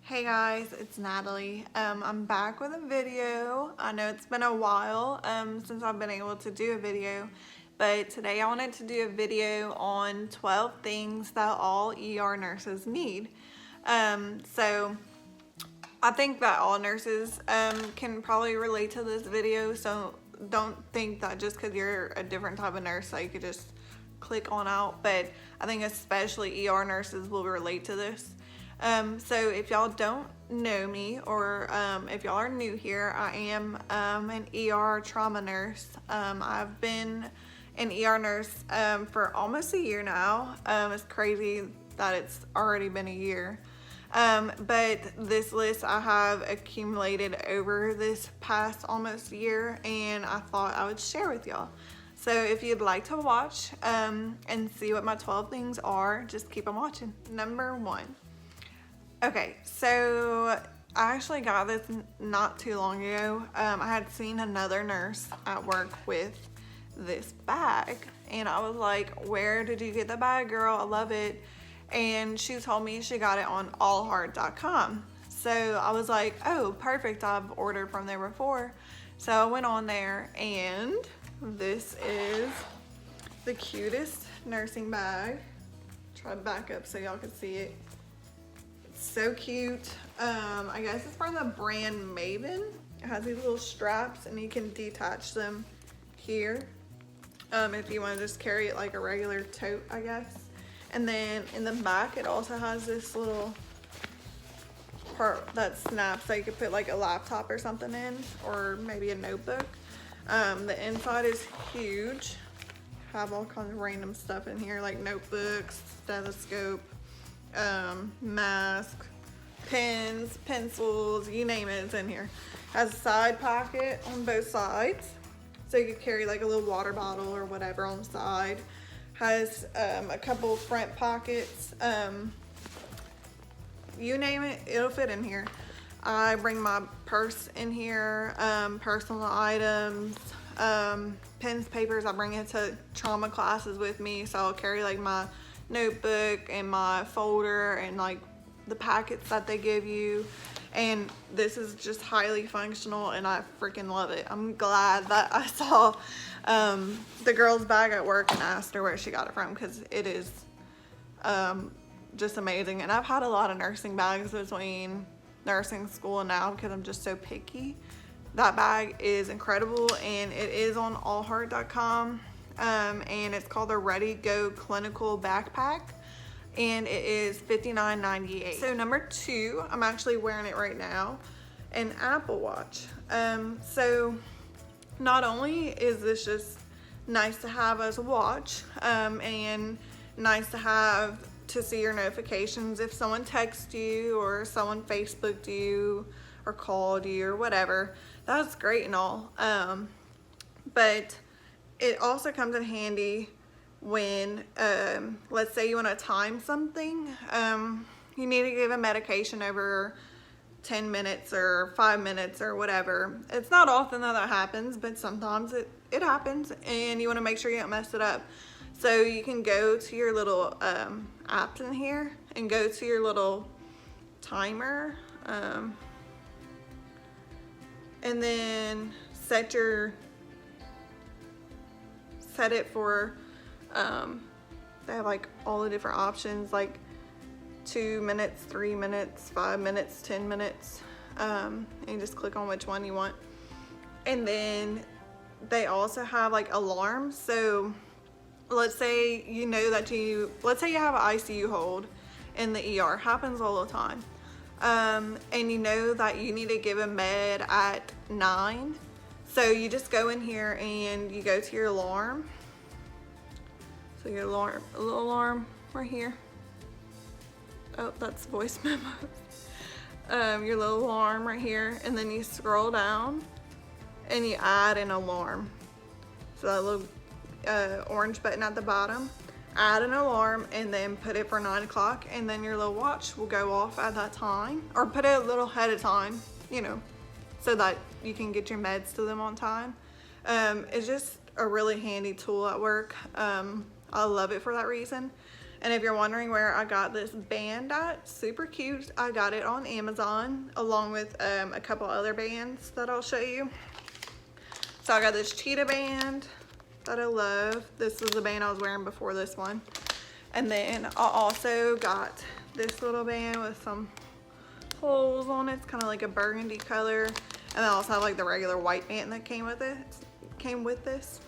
Hey guys, it's Natalie. I'm back with a video. I know it's been a while since I've been able to do a video, but today I wanted to do a video on 12 things that all ER nurses need. So I think that all nurses can probably relate to this video, so don't think that just because you're a different type of nurse that you could just click on out, but I think especially ER nurses will relate to this. So if y'all don't know me, or if y'all are new here, I am an ER trauma nurse. I've been an ER nurse for almost a year now. It's crazy that it's already been a year. But this list I have accumulated over this past almost year, and I thought I would share with y'all. So if you'd like to watch and see what my 12 things are, just keep on watching. Number 1. Okay, so I actually got this not too long ago. I had seen another nurse at work with this bag, and I was like, where did you get the bag, girl? I love it. And she told me she got it on allheart.com. So I was like, oh, perfect. I've ordered from there before. So I went on there, and this is the cutest nursing bag. Try to back up so y'all can see it. So cute. I guess it's from the brand Maven. It has these little straps and you can detach them here if you want to just carry it like a regular tote, I guess. And then in the back it also has this little part that snaps so you could put like a laptop or something in, or maybe a notebook. The inside is huge. Have all kinds of random stuff in here like notebooks, stethoscope, mask, pens, pencils, you name it, it's in here. Has a side pocket on both sides, so you could carry like a little water bottle or whatever on the side. Has a couple front pockets. You name it, it'll fit in here. I bring my purse in here, personal items, pens, papers. I bring it to trauma classes with me, so I'll carry like my notebook and my folder and like the packets that they give you. And this is just highly functional and I freaking love it. I'm glad that I saw the girl's bag at work and asked her where she got it from, because it is just amazing. And I've had a lot of nursing bags between nursing school and now because I'm just so picky. That bag is incredible, and it is on allheart.com. And it's called the Ready Go Clinical Backpack, and it is $59.98. So number 2, I'm actually wearing it right now, an Apple Watch. So not only is this just nice to have as a watch, and nice to have to see your notifications if someone texts you or someone Facebooked you or called you or whatever. That's great and all, but it also comes in handy when, let's say you want to time something. You need to give a medication over 10 minutes or 5 minutes or whatever. It's not often that happens, but sometimes it happens, and you want to make sure you don't mess it up. So you can go to your little apps in here and go to your little timer, and then set it for, they have like all the different options, like 2 minutes, 3 minutes, 5 minutes, 10 minutes, and you just click on which one you want. And then they also have like alarms. So let's say you know that let's say you have an ICU hold in the ER, happens all the time, and you know that you need to give a med at 9. So you just go in here and you go to your alarm. So your alarm, a little alarm right here. Oh, that's voice memos. Your little alarm right here, and then you scroll down and you add an alarm. So that little orange button at the bottom, add an alarm, and then put it for 9 o'clock, and then your little watch will go off at that time, or put it a little ahead of time, you know, so that you can get your meds to them on time. It's just a really handy tool at work. I love it for that reason. And if you're wondering where I got this band at, super cute. I got it on Amazon along with a couple other bands that I'll show you. So I got this cheetah band that I love. This was the band I was wearing before this one. And then I also got this little band with some holes on it. It's kind of like a burgundy color. And I also have like the regular white band that came with it. Came with this.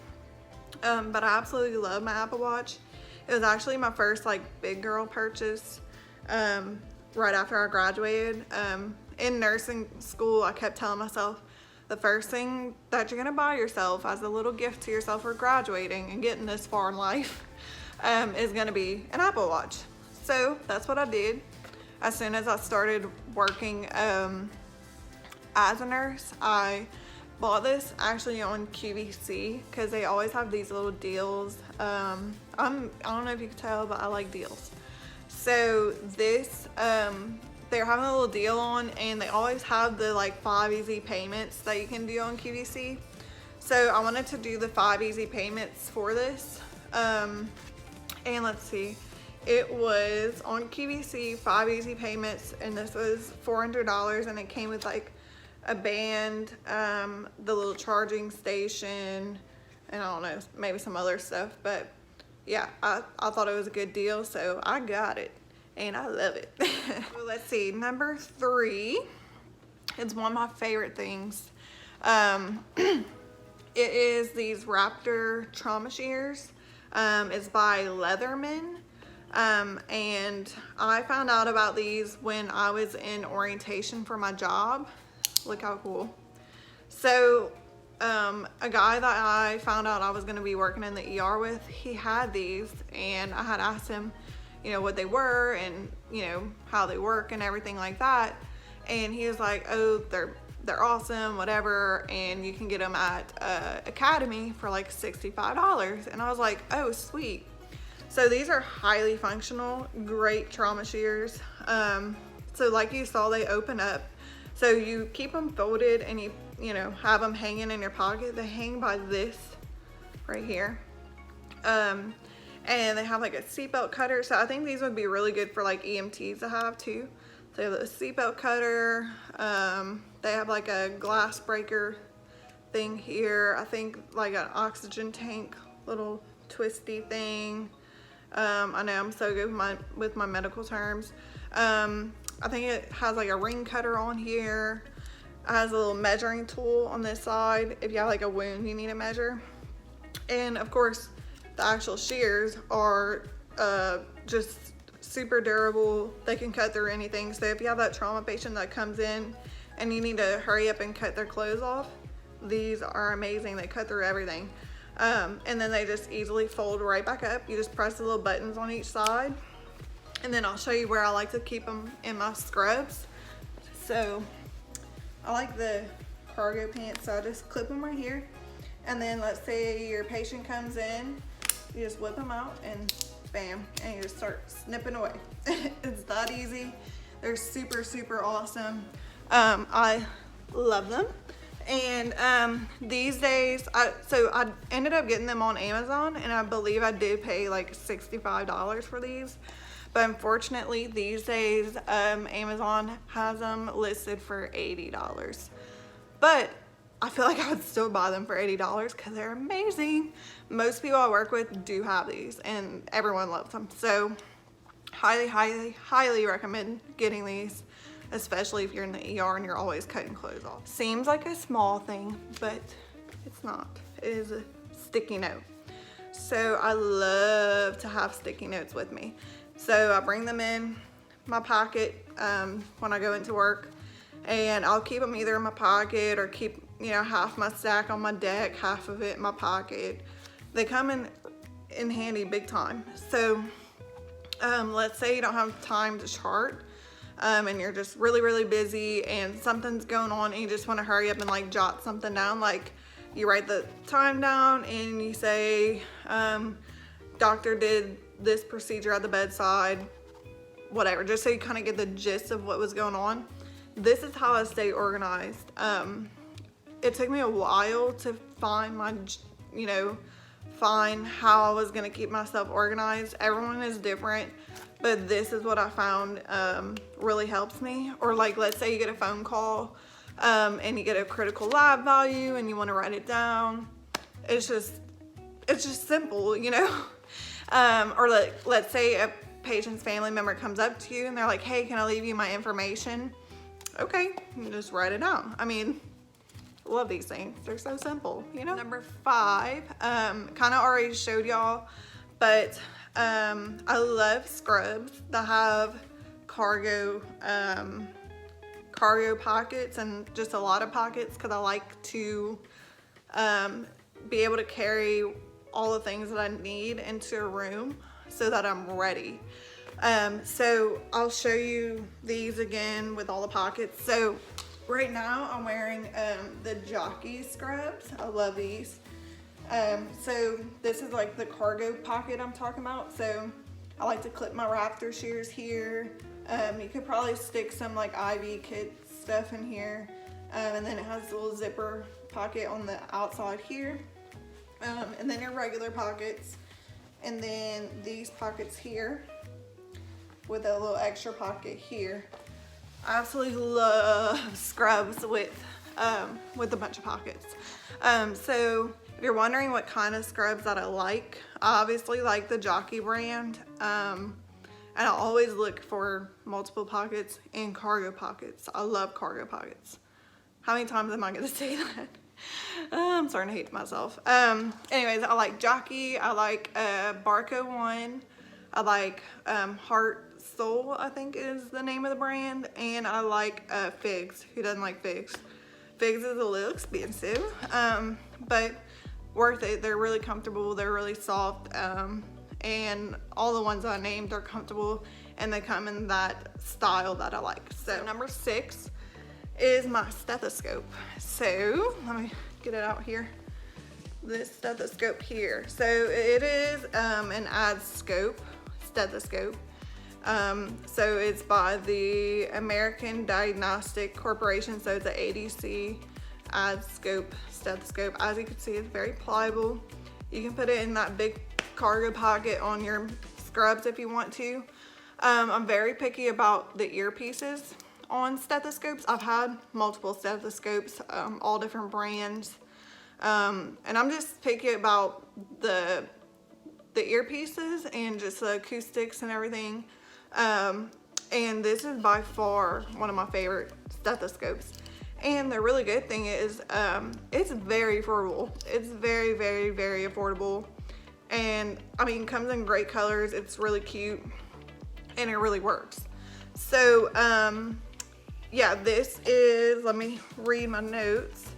But I absolutely love my Apple Watch. It was actually my first like big girl purchase right after I graduated. In nursing school, I kept telling myself the first thing that you're gonna buy yourself as a little gift to yourself for graduating and getting this far in life is gonna be an Apple Watch. So that's what I did. As soon as I started working as a nurse, I bought this actually on QVC because they always have these little deals. I don't know if you can tell, but I like deals. So this, they're having a little deal on, and they always have the like 5 easy payments that you can do on QVC. So I wanted to do the 5 easy payments for this. And let's see, it was on QVC 5 easy payments, and this was $400, and it came with like a band, the little charging station, and I don't know, maybe some other stuff. But yeah, I thought it was a good deal, so I got it and I love it. Well, let's see, number 3, it's one of my favorite things. It is these Raptor trauma shears. It's by Leatherman. And I found out about these when I was in orientation for my job. Look how cool. So a guy that I found out I was going to be working in the ER with, he had these, and I had asked him, you know, what they were and, you know, how they work and everything like that. And he was like, oh, they're awesome, whatever, and you can get them at Academy for like $65. And I was like, oh, sweet. So these are highly functional, great trauma shears. So like you saw, they open up. So you keep them folded and you know, have them hanging in your pocket. They hang by this right here. And they have like a seatbelt cutter. So I think these would be really good for like EMTs to have too. So they have a seatbelt cutter. They have like a glass breaker thing here. I think like an oxygen tank, little twisty thing. I know I'm so good with my medical terms. I think it has like a ring cutter on here. It has a little measuring tool on this side if you have like a wound you need to measure. And of course, the actual shears are just super durable. They can cut through anything. So if you have that trauma patient that comes in and you need to hurry up and cut their clothes off, these are amazing. They cut through everything. And then they just easily fold right back up. You just press the little buttons on each side. And then I'll show you where I like to keep them in my scrubs. So I like the cargo pants, so I just clip them right here. And then let's say your patient comes in, you just whip them out and bam, and you just start snipping away. It's that easy. They're super, super awesome. I love them. And these days, I ended up getting them on Amazon, and I believe I did pay like $65 for these. But unfortunately, these days, Amazon has them listed for $80. But I feel like I would still buy them for $80 because they're amazing. Most people I work with do have these, and everyone loves them. So highly, highly, highly recommend getting these, especially if you're in the ER and you're always cutting clothes off. Seems like a small thing, but it's not. It is a sticky note. So I love to have sticky notes with me. So I bring them in my pocket when I go into work, and I'll keep them either in my pocket or keep, you know, half my stack on my deck, half of it in my pocket. They come in handy big time. So let's say you don't have time to chart, and you're just really, really busy and something's going on and you just want to hurry up and like jot something down. Like you write the time down and you say, doctor did this procedure at the bedside, whatever, just so you kind of get the gist of what was going on. This is how I stay organized. It took me a while to find my, you know, find how I was gonna keep myself organized. Everyone is different, but this is what I found really helps me. Or like, let's say you get a phone call and you get a critical lab value and you want to write it down. It's just simple, you know. Or let's say a patient's family member comes up to you and they're like, hey, can I leave you my information? Okay, you just write it down. I mean, love these things. They're so simple, you know. Number 5, kind of already showed y'all, but I love scrubs that have cargo pockets and just a lot of pockets, because I like to be able to carry all the things that I need into a room so that I'm ready. So I'll show you these again with all the pockets. So right now I'm wearing the jockey scrubs. I love these. So this is like the cargo pocket I'm talking about. So I like to clip my Raptor shears here. You could probably stick some like IV kit stuff in here. And then it has a little zipper pocket on the outside here. And then your regular pockets. And then these pockets here with a little extra pocket here. I absolutely love scrubs with a bunch of pockets. So if you're wondering what kind of scrubs that I obviously like the Jockey brand. And I always look for multiple pockets and cargo pockets. I love cargo pockets. How many times am I gonna say that? I'm starting to hate myself. Anyways, I like Jockey. I like Barco one. I like Heart Soul, I think is the name of the brand. And I like Figs. Who doesn't like Figs? Figs is a little expensive, but worth it. They're really comfortable. They're really soft. And all the ones I named are comfortable, and they come in that style that I like. So number 6 is my stethoscope. So let me get it out here. This stethoscope here. So it is an AdScope stethoscope. So it's by the American Diagnostic Corporation. So it's an ADC AdScope stethoscope. As you can see, it's very pliable. You can put it in that big cargo pocket on your scrubs if you want to. I'm very picky about the earpieces on stethoscopes. I've had multiple stethoscopes, all different brands. And I'm just picky about the earpieces and just the acoustics and everything. And this is by far one of my favorite stethoscopes. And the really good thing is, it's very affordable. It's very, very, very affordable. And I mean, it comes in great colors. It's really cute and it really works. So, yeah, this is, let me read my notes.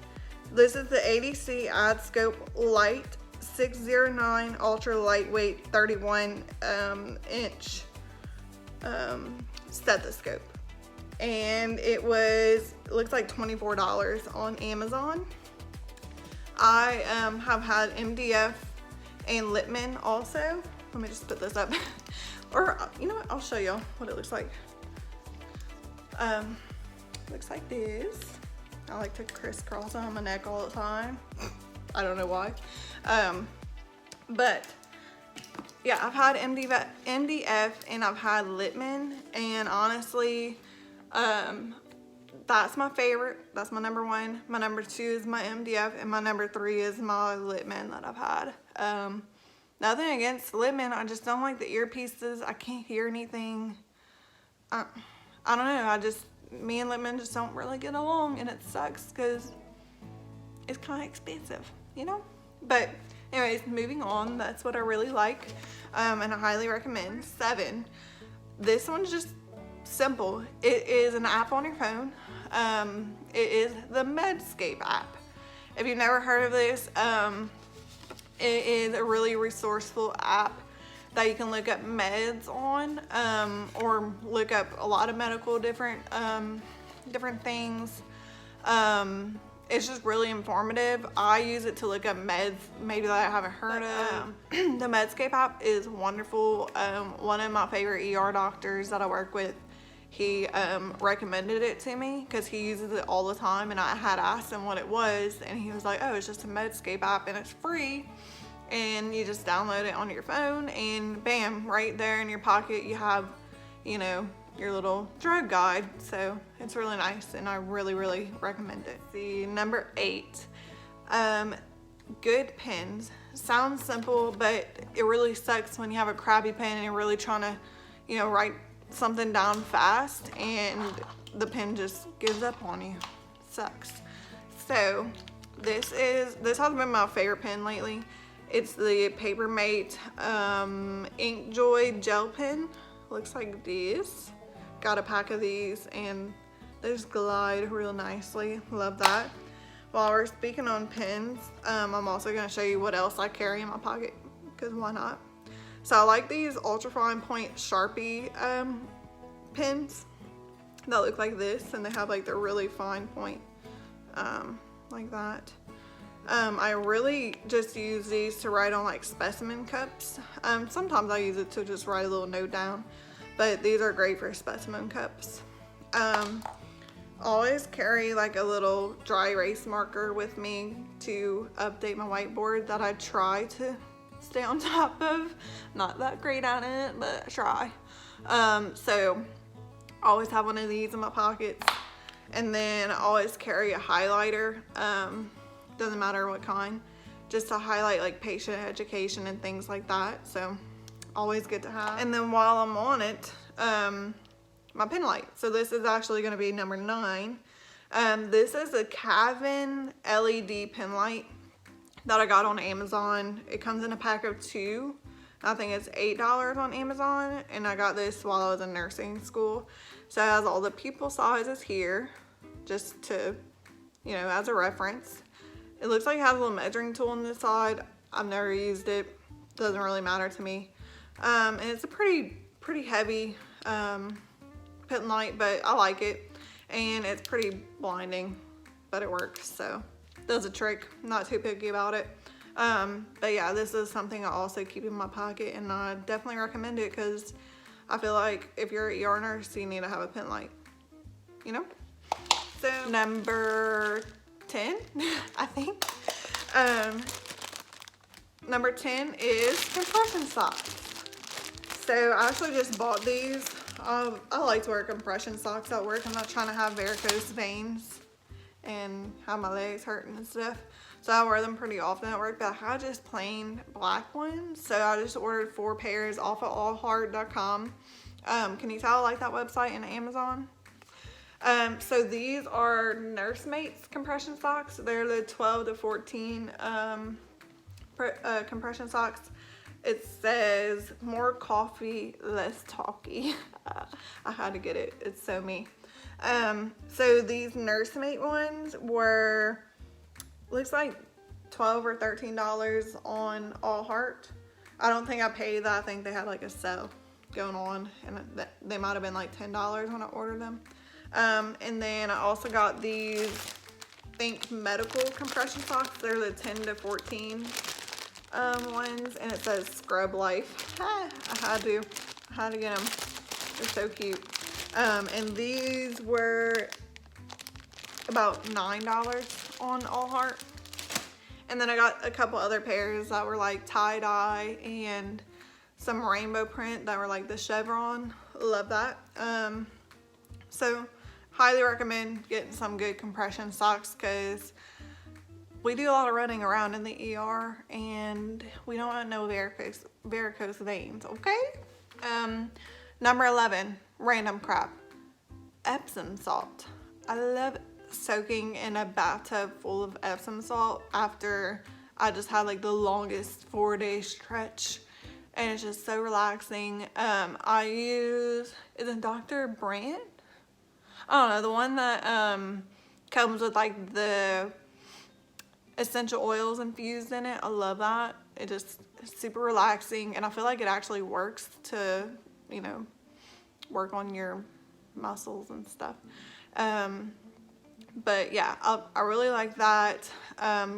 This is the ADC AdScope Light 609 Ultra Lightweight 31 inch stethoscope. And it looks like $24 on Amazon. I have had MDF and Littman also. Let me just put this up. Or, you know what, I'll show y'all what it looks like. Looks like this. I like to crisscross on my neck all the time. I don't know why. But yeah, I've had MDF and I've had Littman, and honestly, that's my favorite. That's my number 1. My number 2 is my MDF, and my number 3 is my Littman that I've had. Nothing against Littman, I just don't like the earpieces. I can't hear anything. I don't know, me and Littman just don't really get along, and it sucks because it's kind of expensive, you know? But anyways, moving on, that's what I really like, and I highly recommend. 7, this one's just simple. It is an app on your phone. It is the Medscape app. If you've never heard of this, it is a really resourceful app that you can look up meds on, or look up a lot of medical different things. It's just really informative. I use it to look up meds maybe that I haven't heard of. The Medscape app is wonderful. One of my favorite ER doctors that I work with, he recommended it to me because he uses it all the time, and I had asked him what it was, and he was like, oh, it's just a Medscape app and it's free. and you just download it on your phone, and bam, right there in your pocket you have, you know, your little drug guide. So it's really nice, and I really recommend it. See, number 8, good pens. Sounds simple, but it really sucks when you have a crappy pen and you're really trying to, you know, write something down fast and the pen just gives up on you. Sucks. So this has been my favorite pen lately. It's the Papermate Inkjoy gel pen. Looks like this. Got a pack of these and they just glide real nicely. Love that. While we're speaking on pens, I'm also going to show you what else I carry in my pocket, because why not? So I like these ultra fine point Sharpie pens that look like this, and they have like the really fine point like that. I really just use these to write on like specimen cups. Sometimes I use it to just write a little note down, but these are great for specimen cups. Always carry like a little dry erase marker with me to update my whiteboard that I try to stay on top of. Not that great at it, but I try. So I always have one of these in my pockets, and then I always carry a highlighter. Doesn't matter what kind, just to highlight like patient education and things like that. So always good to have. And then while I'm on it, my pen light. So this is actually going to be number 9. This is a Cavan LED pen light that I got on Amazon. It comes in a pack of 2. I think it's $8 on Amazon, and I got this while I was in nursing school. So it has all the pupil sizes here, just to, you know, as a reference. It looks like it has a little measuring tool on the side. I've never used it. Doesn't really matter to me. And it's a pretty heavy pen light, but I like it, and it's pretty blinding, but it works, so does a trick. Not too picky about it. But yeah, this is something I also keep in my pocket, and I definitely recommend it because I feel like if you're an ER nurse, you need to have a pen light, you know? So number 10, I think. Number 10 is compression socks. So I actually just bought these. I like to wear compression socks at work. I'm not trying to have varicose veins and have my legs hurting and stuff. So I wear them pretty often at work, but I had just plain black ones. So I just ordered 4 pairs off of allheart.com. Can you tell I like that website and Amazon? So these are Nursemates compression socks. They're the 12 to 14 compression socks. It says more coffee, less talky. I had to get it. It's so me. So these Nursemate ones were, looks like $12 or $13 on All Heart. I don't think I paid that. I think they had like a sale going on, and they might have been like $10 when I ordered them. And then I also got these Think Medical compression socks. They're the 10 to 14 ones, and it says Scrub Life. I had to get them. They're so cute. And these were about $9 on All Heart. And then I got a couple other pairs that were like tie-dye and some rainbow print that were like the chevron. Love that. So highly recommend getting some good compression socks, because we do a lot of running around in the ER and we don't want no varicose veins, okay? Number 11, random crap. Epsom salt. I love soaking in a bathtub full of Epsom salt after I just had like the longest 4-day stretch, and it's just so relaxing. I use, is it Dr. Brandt? I don't know, the one that comes with like the essential oils infused in it. I love that. It just is super relaxing, and I feel like it actually works to, you know, work on your muscles and stuff. But yeah, I really like that.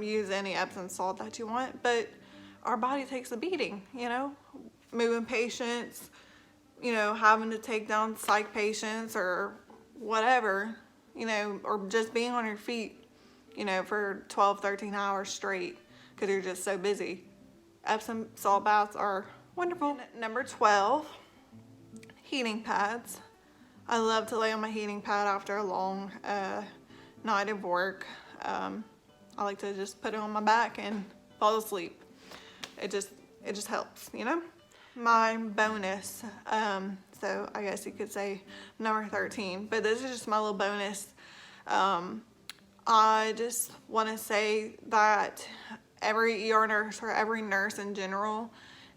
Use any Epsom salt that you want, but our body takes a beating, you know, moving patients, you know, having to take down psych patients or whatever, you know, or just being on your feet, you know, for 12, 13 hours straight because you're just so busy. Epsom salt baths are wonderful. Number 12, heating pads. I love to lay on my heating pad after a long night of work. I like to just put it on my back and fall asleep. It just helps, you know? My bonus, so I guess you could say number 13, but this is just my little bonus. I just want to say that every ER nurse, or every nurse in general,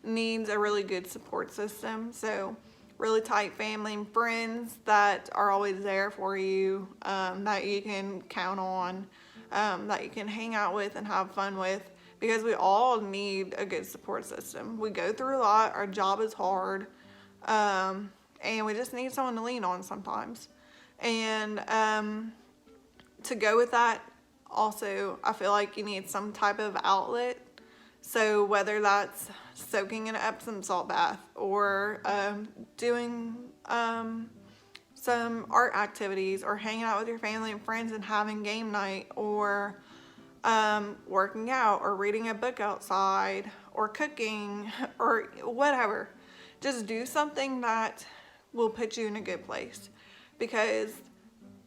needs a really good support system. So really tight family and friends that are always there for you, that you can count on, that you can hang out with and have fun with, because we all need a good support system. We go through a lot, our job is hard, and we just need someone to lean on sometimes. And to go with that, also, I feel like you need some type of outlet. So whether that's soaking in an Epsom salt bath, or doing some art activities, or hanging out with your family and friends and having game night, or working out, or reading a book outside, or cooking, or whatever. Just do something that will put you in a good place, because,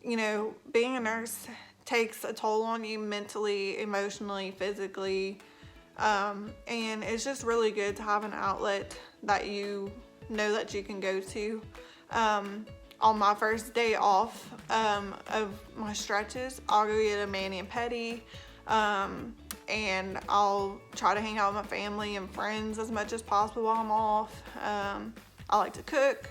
you know, being a nurse takes a toll on you mentally, emotionally, physically, and it's just really good to have an outlet that you know that you can go to. On my first day off of my stretches, I'll go get a mani and pedi, and I'll try to hang out with my family and friends as much as possible while I'm off. I like to cook.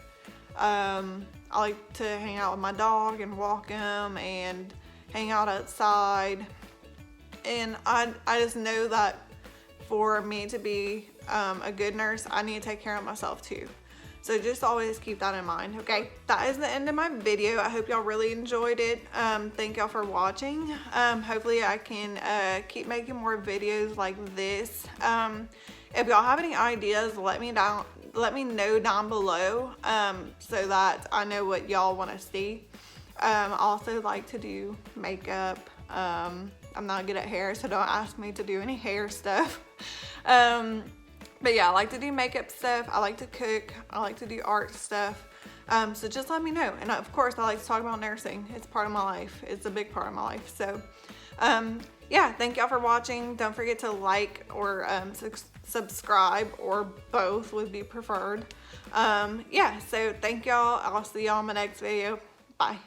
I like to hang out with my dog and walk him and hang out outside. And I just know that for me to be a good nurse, I need to take care of myself too. So just always keep that in mind, okay? That is the end of my video. I hope y'all really enjoyed it. Thank y'all for watching. Hopefully I can keep making more videos like this. If y'all have any ideas, let me know down below, so that I know what y'all want to see. I also like to do makeup. I'm not good at hair, so don't ask me to do any hair stuff. But yeah, I like to do makeup stuff. I like to cook. I like to do art stuff. So just let me know. And of course, I like to talk about nursing. It's part of my life. It's a big part of my life. So yeah, thank y'all for watching. Don't forget to like or subscribe, or both would be preferred. Yeah, so thank y'all. I'll see y'all in my next video. Bye.